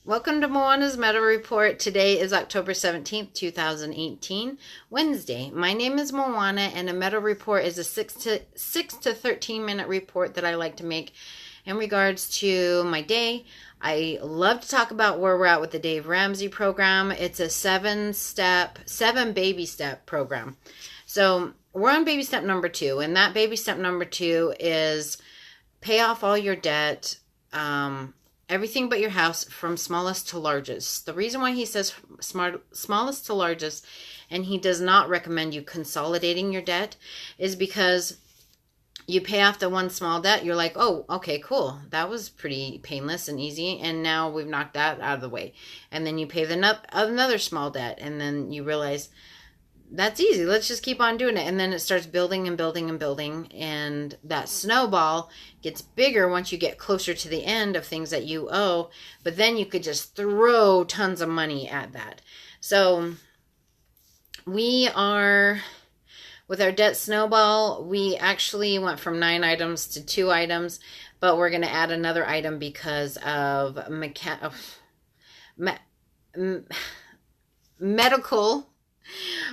Welcome to Moana's Meadow Report. Today is October 17th, 2018, Wednesday. My name is Moana, and a Meadow Report is a 6 to 13 minute report that I like to make in regards to my day. I love to talk about where we're at with the Dave Ramsey program. It's a 7 baby step program. So we're on baby step number 2, and that baby step number 2 is pay off all your debt, everything but your house, from smallest to largest. The reason why he says smallest to largest, and he does not recommend you consolidating your debt, is because you pay off the one small debt, you're like, oh, okay, cool. That was pretty painless and easy, and now we've knocked that out of the way. And then you pay another small debt, and then you realize, that's easy. Let's just keep on doing it. And then it starts building and building and building. And that snowball gets bigger once you get closer to the end of things that you owe. But then you could just throw tons of money at that. So we are, with our debt snowball, we actually went from 9 items to 2 items. But we're going to add another item because of medical.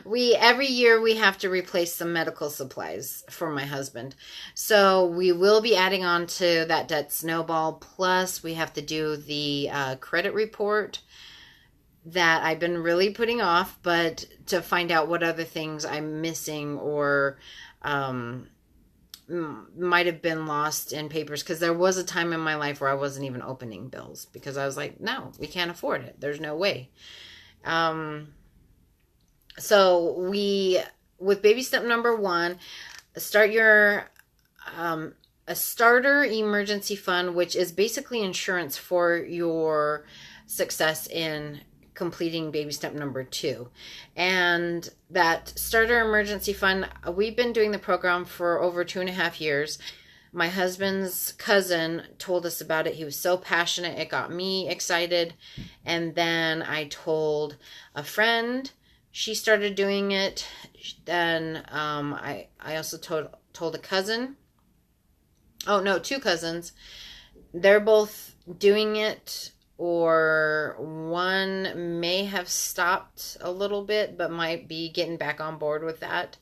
Every year we have to replace some medical supplies for my husband. So we will be adding on to that debt snowball. Plus we have to do the credit report that I've been really putting off, but to find out what other things I'm missing or might have been lost in papers. Because there was a time in my life where I wasn't even opening bills because I was like, no, we can't afford it. There's no way. So with baby step number 1, start your a starter emergency fund, which is basically insurance for your success in completing baby step number 2. And that starter emergency fund, we've been doing the program for over 2.5 years. My husband's cousin told us about it. He was so passionate. It got me excited. And then I told a friend. She started doing it. Then I also told a cousin. Oh, no, 2 cousins. They're both doing it, or one may have stopped a little bit, but might be getting back on board with that.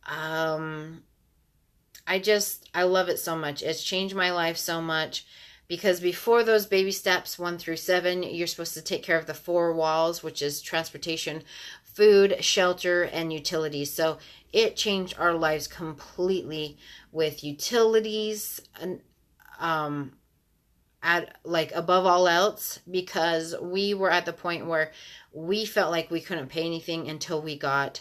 I love it so much. It's changed my life so much. Because before those baby steps 1 through 7, you're supposed to take care of the 4 walls, which is transportation, food, shelter, and utilities. So it changed our lives completely with utilities, above all else, because we were at the point where we felt like we couldn't pay anything until we got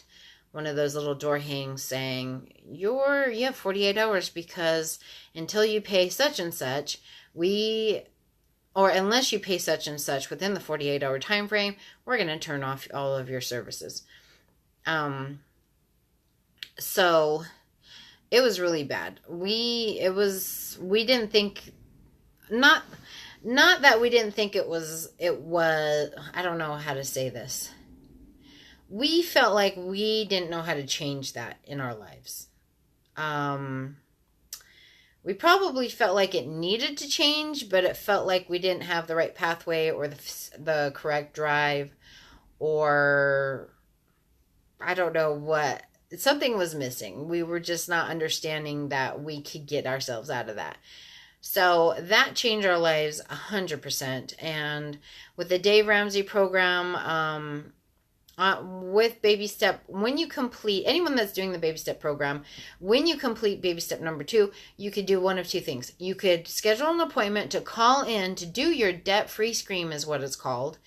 one of those little door hangs saying, you have 48 hours, because until you pay such and such, or unless you pay such and such within the 48-hour time frame, we're going to turn off all of your services. So it was really bad. We didn't think, not that we didn't think it was, I don't know how to say this. We felt like we didn't know how to change that in our lives. We probably felt like it needed to change, but it felt like we didn't have the right pathway or the correct drive, or I don't know what. Something was missing. We were just not understanding that we could get ourselves out of that. So that changed our lives 100%. And with the Dave Ramsey program, with baby step, when you complete, anyone that's doing the baby step program, when you complete baby step number 2, you could do one of 2 things. You could schedule an appointment to call in to do your debt-free scream, is what it's called.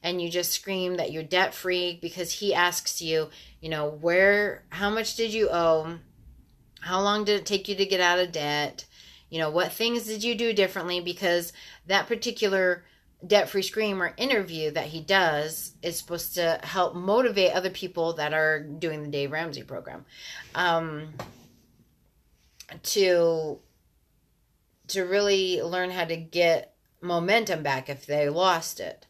And you just scream that you're debt-free, because he asks you, how much did you owe? How long did it take you to get out of debt? What things did you do differently? Because that particular debt-free scream or interview that he does is supposed to help motivate other people that are doing the Dave Ramsey program to really learn how to get momentum back if they lost it.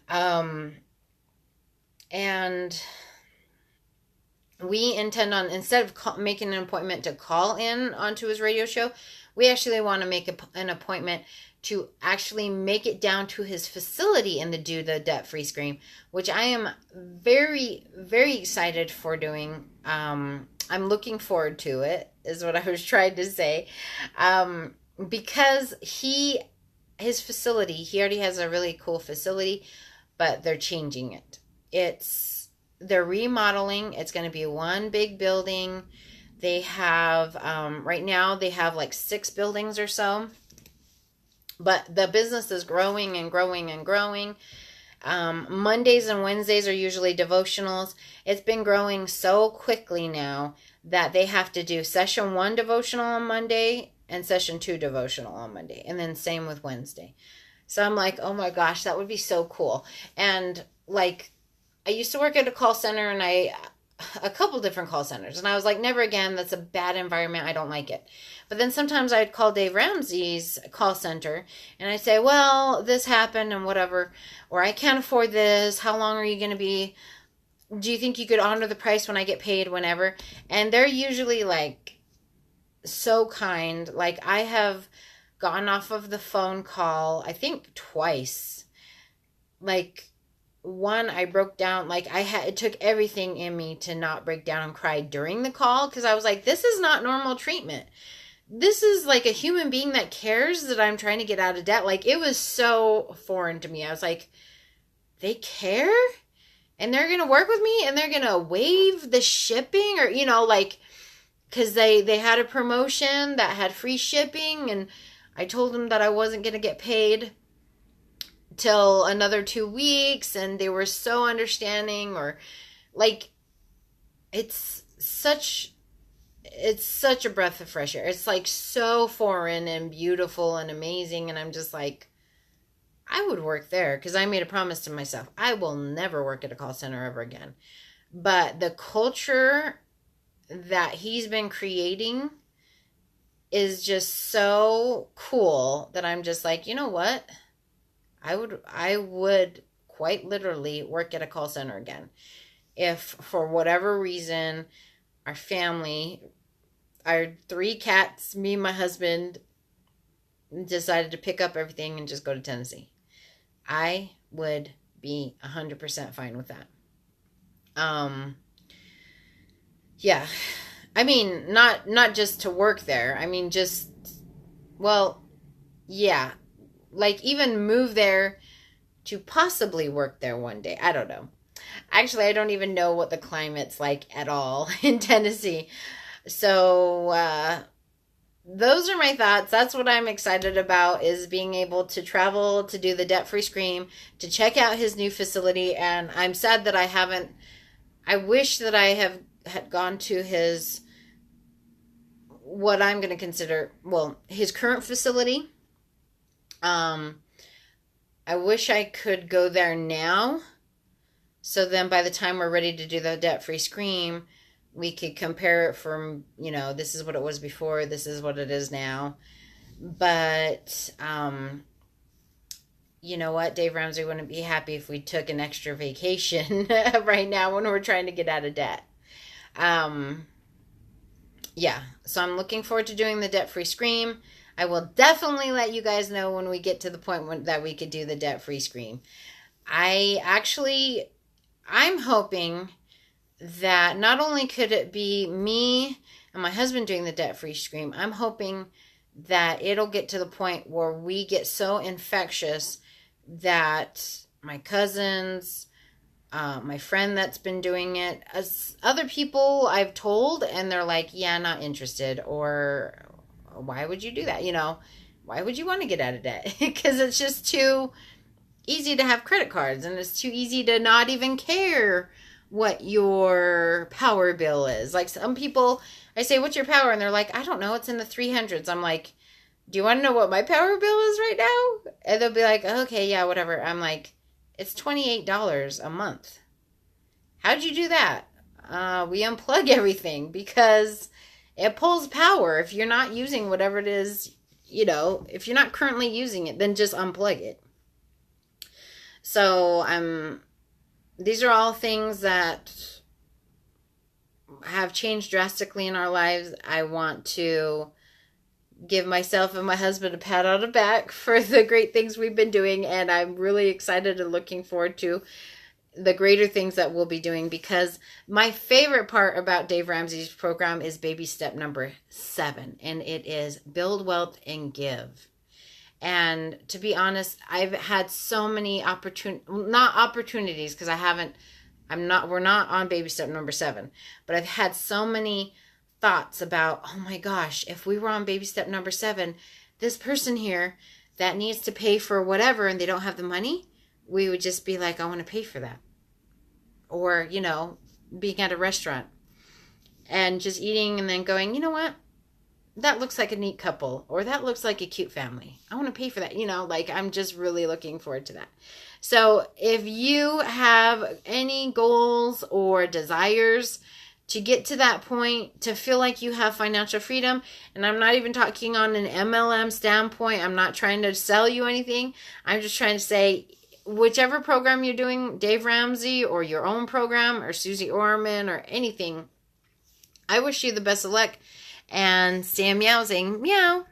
And we intend on, instead of making an appointment to call in onto his radio show, we actually want to make an appointment to actually make it down to his facility and do the debt-free scream, which I am very, very excited for doing. I'm looking forward to it, is what I was trying to say. Because his facility, he already has a really cool facility, but they're changing it. They're remodeling. It's going to be one big building. They have, right now, they have like 6 buildings or so. But the business is growing and growing and growing. Mondays and Wednesdays are usually devotionals. It's been growing so quickly now that they have to do session 1 devotional on Monday and session 2 devotional on Monday. And then same with Wednesday. So I'm like, oh my gosh, that would be so cool. And like, I used to work at a call center, and a couple different call centers. And I was like, never again. That's a bad environment. I don't like it. But then sometimes I'd call Dave Ramsey's call center and I'd say, well, this happened and whatever, or I can't afford this. How long are you going to be? Do you think you could honor the price when I get paid whenever? And they're usually like so kind. Like, I have gotten off of the phone call, I think twice. Like, one, I broke down, like it took everything in me to not break down and cry during the call, because I was like, this is not normal treatment. This is like a human being that cares that I'm trying to get out of debt. Like, it was so foreign to me. I was like, they care? And they're going to work with me and they're going to waive the shipping, or, like, because they had a promotion that had free shipping, and I told them that I wasn't going to get paid till another 2 weeks, and they were so understanding. Or like, it's such a breath of fresh air. It's like so foreign and beautiful and amazing, and I'm just like, I would work there, because I made a promise to myself, I will never work at a call center ever again. But the culture that he's been creating is just so cool that I'm just like, you know what? I would quite literally work at a call center again. If for whatever reason, our family, our 3 cats, me and my husband, decided to pick up everything and just go to Tennessee, I would be 100% fine with that. Yeah. I mean, not just to work there. I mean, just, well, yeah. Like, even move there to possibly work there one day. I don't know. Actually, I don't even know what the climate's like at all in Tennessee. So, those are my thoughts. That's what I'm excited about, is being able to travel to do the debt-free scream, to check out his new facility. And I'm sad that I wish that I had gone to his, what I'm going to consider, well, his current facility. I wish I could go there now, so then by the time we're ready to do the debt-free scream, we could compare it from, this is what it was before, this is what it is now. But, you know what? Dave Ramsey wouldn't be happy if we took an extra vacation right now when we're trying to get out of debt. Yeah, so I'm looking forward to doing the debt-free scream. I will definitely let you guys know when we get to the point that we could do the debt-free scream. I'm hoping that not only could it be me and my husband doing the debt-free scream, I'm hoping that it'll get to the point where we get so infectious that my cousins, my friend that's been doing it, as other people I've told, and they're like, yeah, not interested, or why would you do that? Why would you want to get out of debt? Because it's just too easy to have credit cards, and it's too easy to not even care what your power bill is. Like, some people, I say, what's your power? And they're like, I don't know, it's in the 300s. I'm like, do you want to know what my power bill is right now? And they'll be like, okay, yeah, whatever. I'm like, it's $28 a month. How'd you do that? We unplug everything, because it pulls power. If you're not using whatever it is, if you're not currently using it, then just unplug it. So these are all things that have changed drastically in our lives. I want to give myself and my husband a pat on the back for the great things we've been doing. And I'm really excited and looking forward to the greater things that we'll be doing, because my favorite part about Dave Ramsey's program is baby step number 7, and it is build wealth and give. And to be honest, I've had so many opportunities, because we're not on baby step number 7, but I've had so many thoughts about, oh my gosh, if we were on baby step number 7, this person here that needs to pay for whatever and they don't have the money, we would just be like, I want to pay for that. Or, being at a restaurant and just eating and then going, you know what? That looks like a neat couple, or that looks like a cute family. I want to pay for that. I'm just really looking forward to that. So if you have any goals or desires to get to that point, to feel like you have financial freedom, and I'm not even talking on an MLM standpoint. I'm not trying to sell you anything. I'm just trying to say, whichever program you're doing, Dave Ramsey or your own program or Susie Orman or anything, I wish you the best of luck. And Sam Meow saying meow.